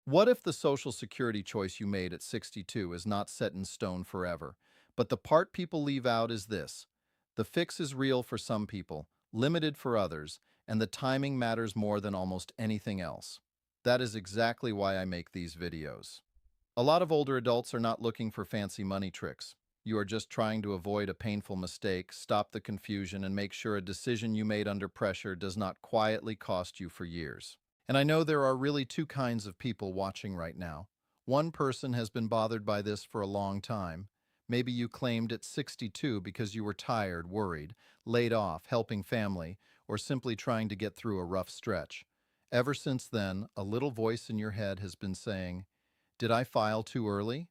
What if the Social Security choice you made at 62 is not set in stone forever? But the part people leave out is this. The fix is real for some people, limited for others, and the timing matters more than almost anything else. That is exactly why I make these videos. A lot of older adults are not looking for fancy money tricks. You are just trying to avoid a painful mistake, stop the confusion, and make sure a decision you made under pressure does not quietly cost you for years. And I know there are really two kinds of people watching right now. One person has been bothered by this for a long time. Maybe you claimed at 62 because you were tired, worried, laid off, helping family, or simply trying to get through a rough stretch. Ever since then, a little voice in your head has been saying, "Did I file too early?"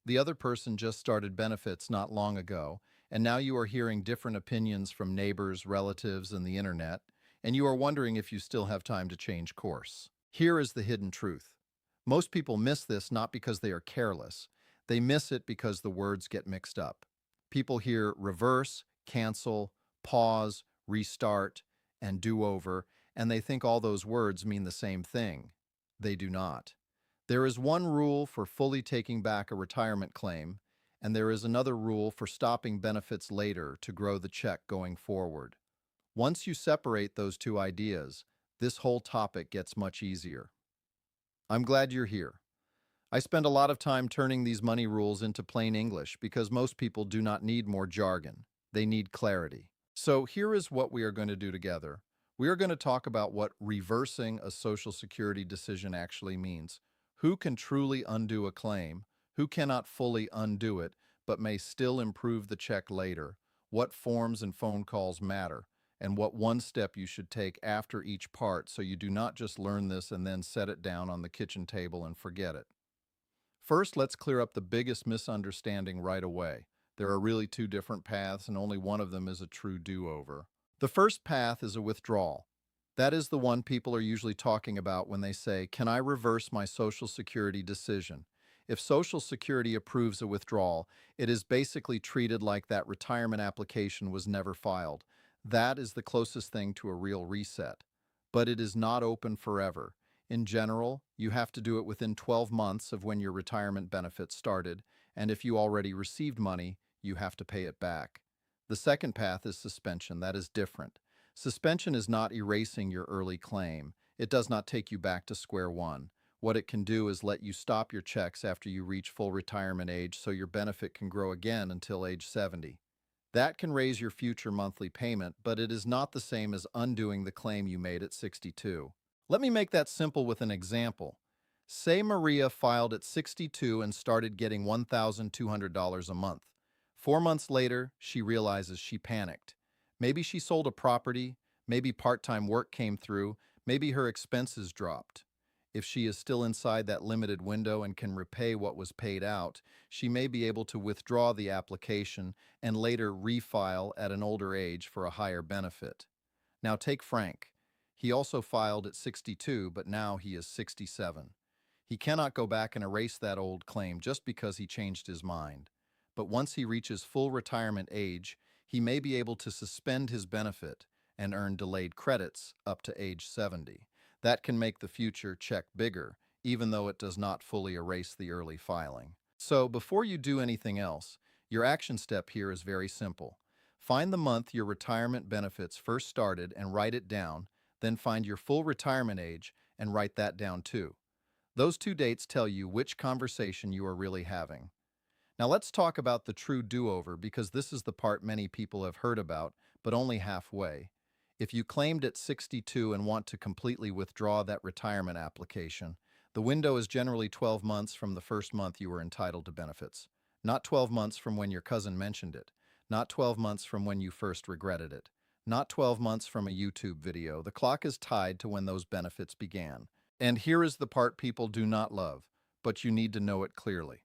The other person just started benefits not long ago, and now you are hearing different opinions from neighbors, relatives, and the internet, and you are wondering if you still have time to change course. Here is the hidden truth. Most people miss this not because they are careless. They miss it because the words get mixed up. People hear reverse, cancel, pause, restart, and do-over, and they think all those words mean the same thing. They do not. There is one rule for fully taking back a retirement claim, and there is another rule for stopping benefits later to grow the check going forward. Once you separate those two ideas, this whole topic gets much easier. I'm glad you're here. I spend a lot of time turning these money rules into plain English because most people do not need more jargon. They need clarity. So here is what we are going to do together. We are going to talk about what reversing a Social Security decision actually means. Who can truly undo a claim? Who cannot fully undo it, but may still improve the check later? What forms and phone calls matter? And what one step you should take after each part so you do not just learn this and then set it down on the kitchen table and forget it. First, let's clear up the biggest misunderstanding right away. There are really two different paths, and only one of them is a true do-over. The first path is a withdrawal. That is the one people are usually talking about when they say, "Can I reverse my Social Security decision?" If Social Security approves a withdrawal, it is basically treated like that retirement application was never filed. That is the closest thing to a real reset. But it is not open forever. In general, you have to do it within 12 months of when your retirement benefits started, and if you already received money, you have to pay it back. The second path is suspension. That is different. Suspension is not erasing your early claim. It does not take you back to square one. What it can do is let you stop your checks after you reach full retirement age so your benefit can grow again until age 70. That can raise your future monthly payment, but it is not the same as undoing the claim you made at 62. Let me make that simple with an example. Say Maria filed at 62 and started getting $1,200 a month. 4 months later, she realizes she panicked. Maybe she sold a property, maybe part-time work came through, maybe her expenses dropped. If she is still inside that limited window and can repay what was paid out, she may be able to withdraw the application and later refile at an older age for a higher benefit. Now take Frank. He also filed at 62, but now he is 67. He cannot go back and erase that old claim just because he changed his mind. But once he reaches full retirement age, he may be able to suspend his benefit and earn delayed credits up to age 70. That can make the future check bigger, even though it does not fully erase the early filing. So before you do anything else, your action step here is very simple. Find the month your retirement benefits first started and write it down, then find your full retirement age and write that down too. Those two dates tell you which conversation you are really having. Now let's talk about the true do-over because this is the part many people have heard about, but only halfway. If you claimed at 62 and want to completely withdraw that retirement application, the window is generally 12 months from the first month you were entitled to benefits. Not 12 months from when your cousin mentioned it. Not 12 months from when you first regretted it. Not 12 months from a YouTube video. The clock is tied to when those benefits began. And here is the part people do not love, but you need to know it clearly.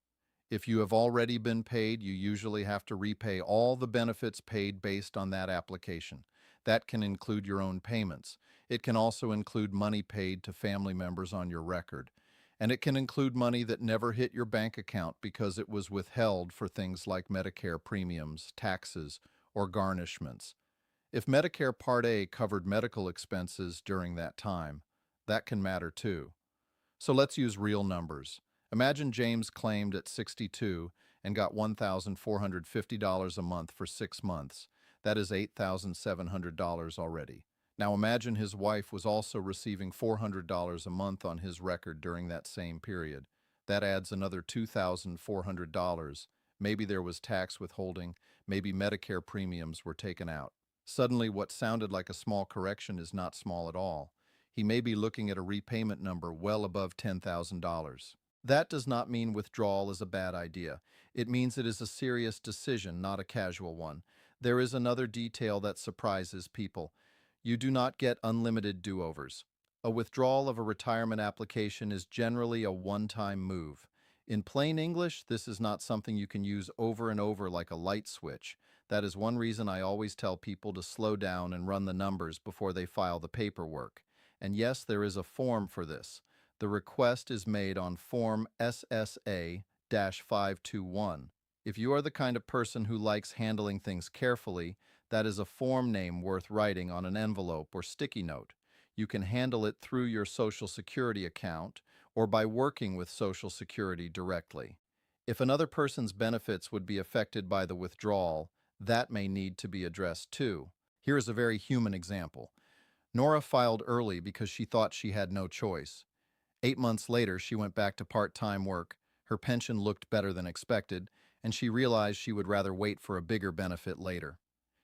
If you have already been paid, you usually have to repay all the benefits paid based on that application. That can include your own payments. It can also include money paid to family members on your record. And it can include money that never hit your bank account because it was withheld for things like Medicare premiums, taxes, or garnishments. If Medicare Part A covered medical expenses during that time, that can matter too. So let's use real numbers. Imagine James claimed at 62 and got $1,450 a month for 6 months. That is $8,700 already. Now imagine his wife was also receiving $400 a month on his record during that same period. That adds another $2,400. Maybe there was tax withholding, maybe Medicare premiums were taken out. Suddenly, what sounded like a small correction is not small at all. He may be looking at a repayment number well above $10,000. That does not mean withdrawal is a bad idea. It means it is a serious decision, not a casual one. There is another detail that surprises people. You do not get unlimited do-overs. A withdrawal of a retirement application is generally a one-time move. In plain English, this is not something you can use over and over like a light switch. That is one reason I always tell people to slow down and run the numbers before they file the paperwork. And yes, there is a form for this. The request is made on Form SSA-521. If you are the kind of person who likes handling things carefully, that is a form name worth writing on an envelope or sticky note. You can handle it through your Social Security account or by working with Social Security directly. If another person's benefits would be affected by the withdrawal, that may need to be addressed too. Here is a very human example. Nora filed early because she thought she had no choice. 8 months later, she went back to part-time work. Her pension looked better than expected, and she realized she would rather wait for a bigger benefit later.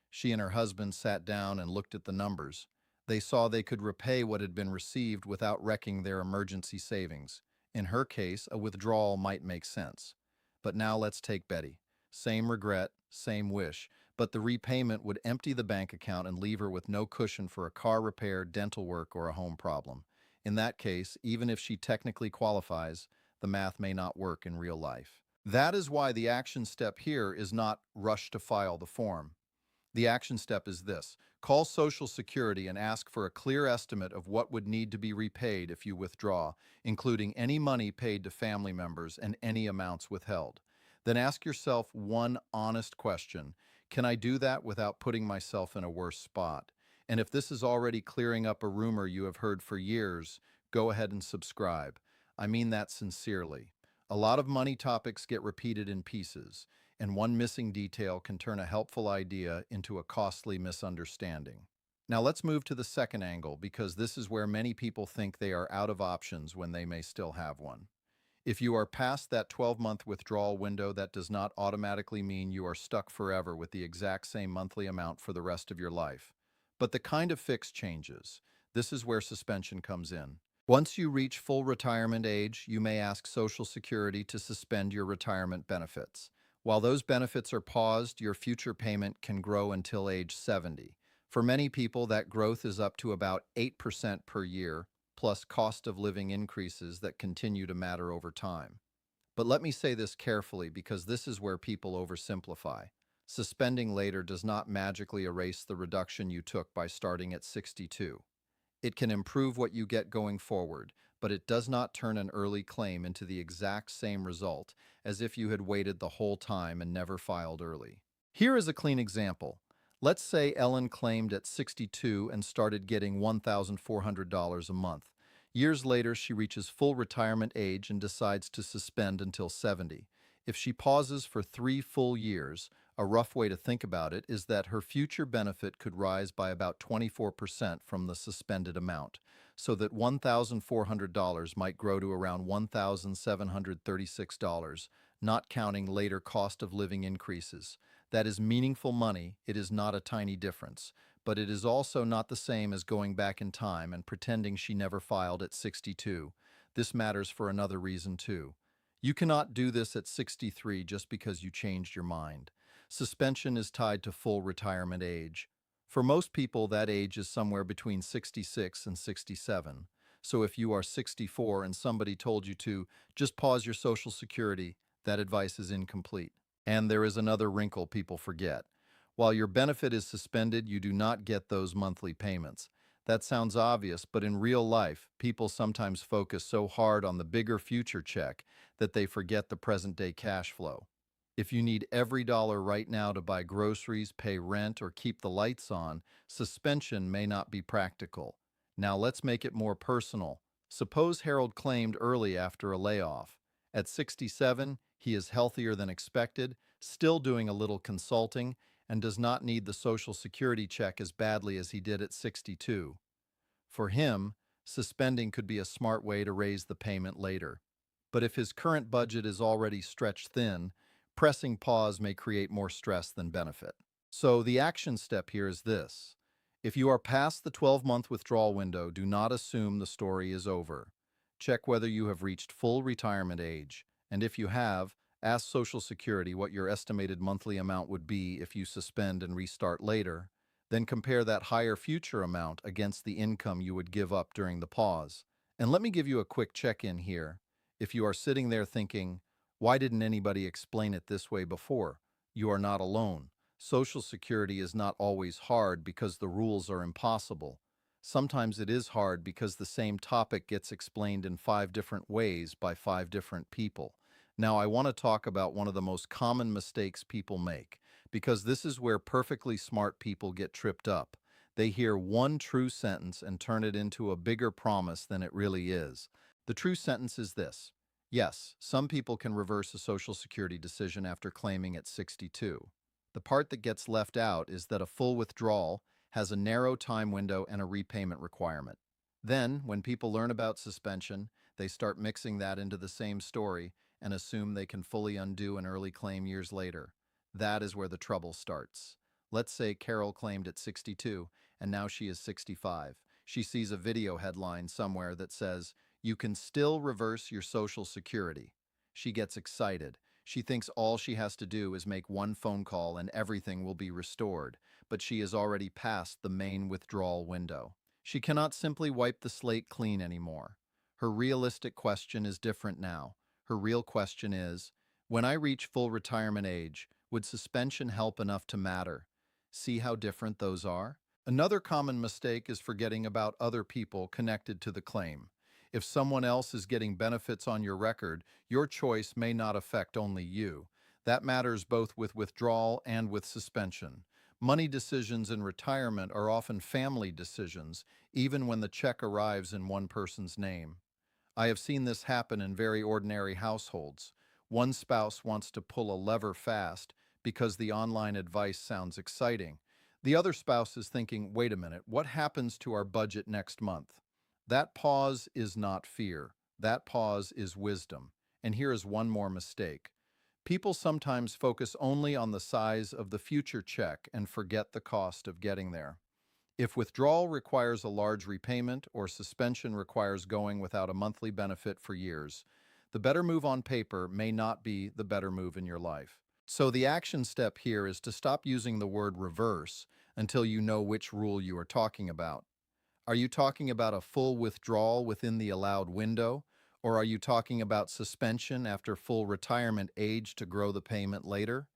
She and her husband sat down and looked at the numbers. They saw they could repay what had been received without wrecking their emergency savings. In her case, a withdrawal might make sense. But now let's take Betty. Same regret, same wish, but the repayment would empty the bank account and leave her with no cushion for a car repair, dental work, or a home problem. In that case, even if she technically qualifies, the math may not work in real life. That is why the action step here is not rush to file the form. The action step is this. Call Social Security and ask for a clear estimate of what would need to be repaid if you withdraw, including any money paid to family members and any amounts withheld. Then ask yourself one honest question. Can I do that without putting myself in a worse spot? And if this is already clearing up a rumor you have heard for years, go ahead and subscribe. I mean that sincerely. A lot of money topics get repeated in pieces, and one missing detail can turn a helpful idea into a costly misunderstanding. Now let's move to the second angle, because this is where many people think they are out of options when they may still have one. If you are past that 12-month withdrawal window, that does not automatically mean you are stuck forever with the exact same monthly amount for the rest of your life. But the kind of fix changes. This is where suspension comes in. Once you reach full retirement age, you may ask Social Security to suspend your retirement benefits. While those benefits are paused, your future payment can grow until age 70. For many people, that growth is up to about 8% per year, plus cost of living increases that continue to matter over time. But let me say this carefully, because this is where people oversimplify. Suspending later does not magically erase the reduction you took by starting at 62. It can improve what you get going forward, but it does not turn an early claim into the exact same result as if you had waited the whole time and never filed early. Here is a clean example. Let's say Ellen claimed at 62 and started getting $1,400 a month. Years later, she reaches full retirement age and decides to suspend until 70. If she pauses for 3 full years, a rough way to think about it is that her future benefit could rise by about 24% from the suspended amount, so that $1,400 might grow to around $1,736, not counting later cost of living increases. That is meaningful money. It is not a tiny difference, but it is also not the same as going back in time and pretending she never filed at 62. This matters for another reason too. You cannot do this at 63 just because you changed your mind. Suspension is tied to full retirement age. For most people, that age is somewhere between 66 and 67. So if you are 64 and somebody told you to just pause your Social Security, that advice is incomplete. And there is another wrinkle people forget. While your benefit is suspended, you do not get those monthly payments. That sounds obvious, but in real life, people sometimes focus so hard on the bigger future check that they forget the present-day cash flow. If you need every dollar right now to buy groceries, pay rent, or keep the lights on, suspension may not be practical. Now let's make it more personal. Suppose Harold claimed early after a layoff. At 67, he is healthier than expected, still doing a little consulting, and does not need the Social Security check as badly as he did at 62. For him, suspending could be a smart way to raise the payment later. But if his current budget is already stretched thin, pressing pause may create more stress than benefit. So the action step here is this. If you are past the 12-month withdrawal window, do not assume the story is over. Check whether you have reached full retirement age, and if you have, ask Social Security what your estimated monthly amount would be if you suspend and restart later. Then compare that higher future amount against the income you would give up during the pause. And let me give you a quick check-in here. If you are sitting there thinking, why didn't anybody explain it this way before? You are not alone. Social Security is not always hard because the rules are impossible. Sometimes it is hard because the same topic gets explained in 5 different ways by 5 different people. Now, I want to talk about one of the most common mistakes people make, because this is where perfectly smart people get tripped up. They hear one true sentence and turn it into a bigger promise than it really is. The true sentence is this. Yes, some people can reverse a Social Security decision after claiming at 62. The part that gets left out is that a full withdrawal has a narrow time window and a repayment requirement. Then, when people learn about suspension, they start mixing that into the same story and assume they can fully undo an early claim years later. That is where the trouble starts. Let's say Carol claimed at 62 and now she is 65. She sees a video headline somewhere that says, "You can still reverse your Social Security." She gets excited. She thinks all she has to do is make one phone call and everything will be restored, but she is already past the main withdrawal window. She cannot simply wipe the slate clean anymore. Her realistic question is different now. Her real question is, when I reach full retirement age, would suspension help enough to matter? See how different those are? Another common mistake is forgetting about other people connected to the claim. If someone else is getting benefits on your record, your choice may not affect only you. That matters both with withdrawal and with suspension. Money decisions in retirement are often family decisions, even when the check arrives in one person's name. I have seen this happen in very ordinary households. One spouse wants to pull a lever fast because the online advice sounds exciting. The other spouse is thinking, wait a minute, what happens to our budget next month? That pause is not fear. That pause is wisdom. And here is one more mistake. People sometimes focus only on the size of the future check and forget the cost of getting there. If withdrawal requires a large repayment or suspension requires going without a monthly benefit for years, the better move on paper may not be the better move in your life. So the action step here is to stop using the word reverse until you know which rule you are talking about. Are you talking about a full withdrawal within the allowed window, or are you talking about suspension after full retirement age to grow the payment later?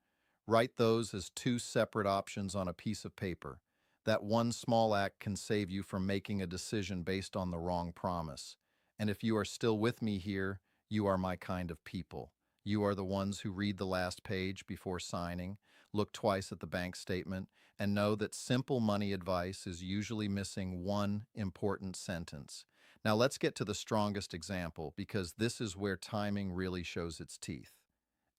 Write those as 2 separate options on a piece of paper. That one small act can save you from making a decision based on the wrong promise. And if you are still with me here, you are my kind of people. You are the ones who read the last page before signing, look twice at the bank statement, and know that simple money advice is usually missing one important sentence. Now let's get to the strongest example, because this is where timing really shows its teeth.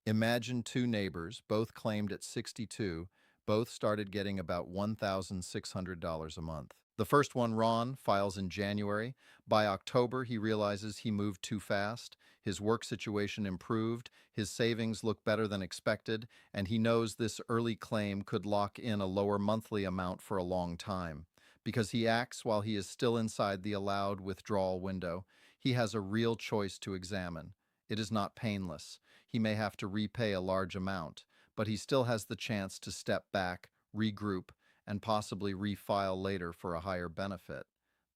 Imagine 2 neighbors, both claimed at 62, both started getting about $1,600 a month. The first one, Ron, files in January. By October, he realizes he moved too fast. His work situation improved, his savings look better than expected, and he knows this early claim could lock in a lower monthly amount for a long time. Because he acts while he is still inside the allowed withdrawal window, he has a real choice to examine. It is not painless. He may have to repay a large amount, but he still has the chance to step back, regroup, and possibly refile later for a higher benefit.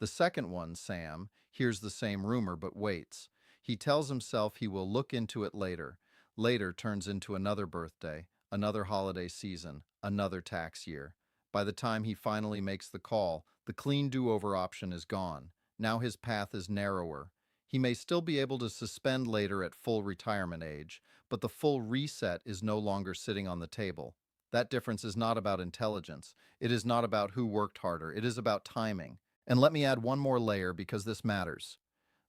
The second one, Sam, hears the same rumor but waits. He tells himself he will look into it later. Later turns into another birthday, another holiday season, another tax year. By the time he finally makes the call, the clean do-over option is gone. Now his path is narrower. He may still be able to suspend later at full retirement age, but the full reset is no longer sitting on the table. That difference is not about intelligence. It is not about who worked harder. It is about timing. And let me add one more layer because this matters.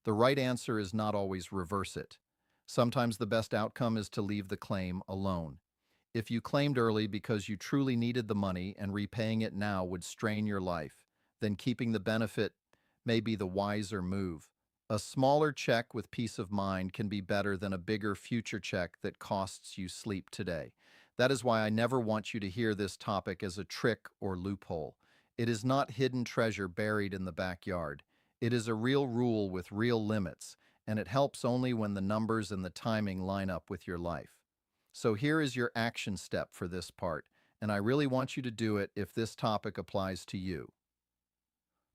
The right answer is not always reverse it. Sometimes the best outcome is to leave the claim alone. If you claimed early because you truly needed the money and repaying it now would strain your life, then keeping the benefit may be the wiser move. A smaller check with peace of mind can be better than a bigger future check that costs you sleep today. That is why I never want you to hear this topic as a trick or loophole. It is not hidden treasure buried in the backyard. It is a real rule with real limits, and it helps only when the numbers and the timing line up with your life. So here is your action step for this part, and I really want you to do it if this topic applies to you.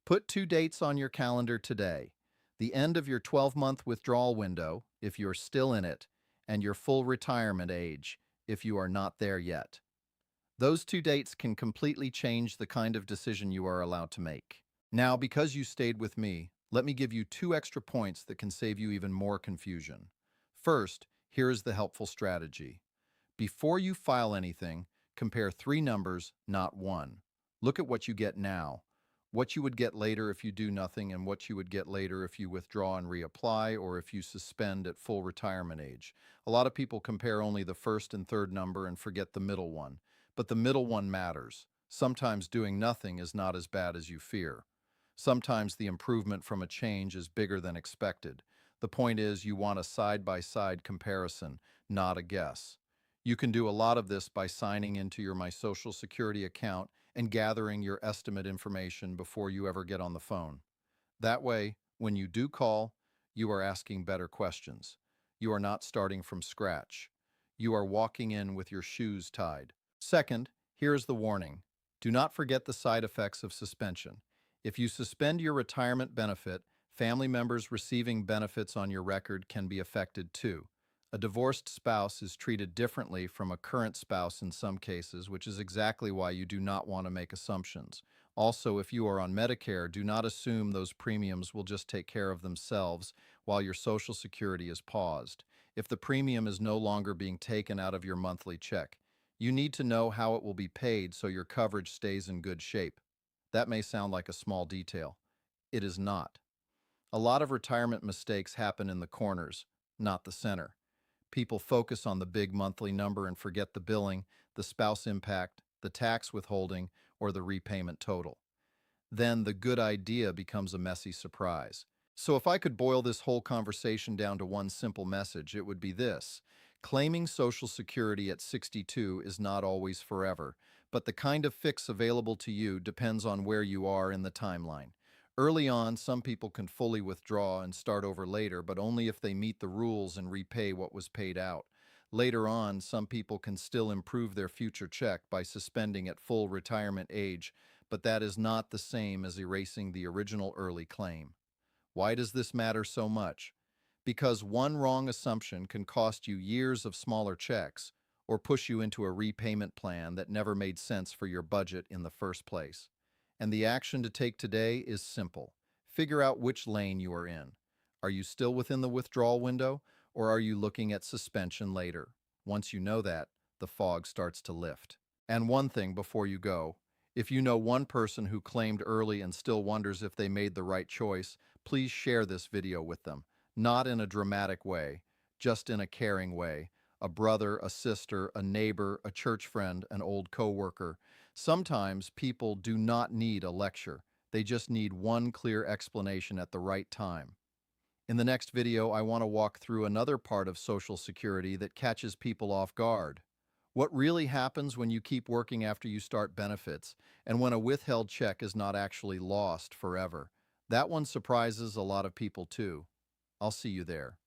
Put two dates on your calendar today: the end of your 12-month withdrawal window, if you're still in it, and your full retirement age, if you are not there yet. Those two dates can completely change the kind of decision you are allowed to make. Now, because you stayed with me, let me give you two extra points that can save you even more confusion. First, here is the helpful strategy. Before you file anything, compare three numbers, not one. Look at what you get now, what you would get later if you do nothing, and what you would get later if you withdraw and reapply or if you suspend at full retirement age. A lot of people compare only the first and third number and forget the middle one. But the middle one matters. Sometimes doing nothing is not as bad as you fear. Sometimes the improvement from a change is bigger than expected. The point is, you want a side-by-side comparison, not a guess. You can do a lot of this by signing into your My Social Security account and gathering your estimate information before you ever get on the phone. That way, when you do call, you are asking better questions. You are not starting from scratch. You are walking in with your shoes tied. Second, here is the warning. Do not forget the side effects of suspension. If you suspend your retirement benefit, family members receiving benefits on your record can be affected too. A divorced spouse is treated differently from a current spouse in some cases, which is exactly why you do not want to make assumptions. Also, if you are on Medicare, do not assume those premiums will just take care of themselves while your Social Security is paused. If the premium is no longer being taken out of your monthly check, you need to know how it will be paid so your coverage stays in good shape. That may sound like a small detail. It is not. A lot of retirement mistakes happen in the corners, not the center. People focus on the big monthly number and forget the billing, the spouse impact, the tax withholding, or the repayment total. Then the good idea becomes a messy surprise. So if I could boil this whole conversation down to one simple message, it would be this. Claiming Social Security at 62 is not always forever, but the kind of fix available to you depends on where you are in the timeline. Early on, some people can fully withdraw and start over later, but only if they meet the rules and repay what was paid out. Later on, some people can still improve their future check by suspending at full retirement age, but that is not the same as erasing the original early claim. Why does this matter so much? Because one wrong assumption can cost you years of smaller checks or push you into a repayment plan that never made sense for your budget in the first place. And the action to take today is simple. Figure out which lane you are in. Are you still within the withdrawal window, or are you looking at suspension later? Once you know that, the fog starts to lift. And one thing before you go, if you know one person who claimed early and still wonders if they made the right choice, please share this video with them. Not in a dramatic way, just in a caring way. A brother, a sister, a neighbor, a church friend, an old coworker. Sometimes people do not need a lecture. They just need one clear explanation at the right time. In the next video, I want to walk through another part of Social Security that catches people off guard. What really happens when you keep working after you start benefits, and when a withheld check is not actually lost forever? That one surprises a lot of people too. I'll see you there.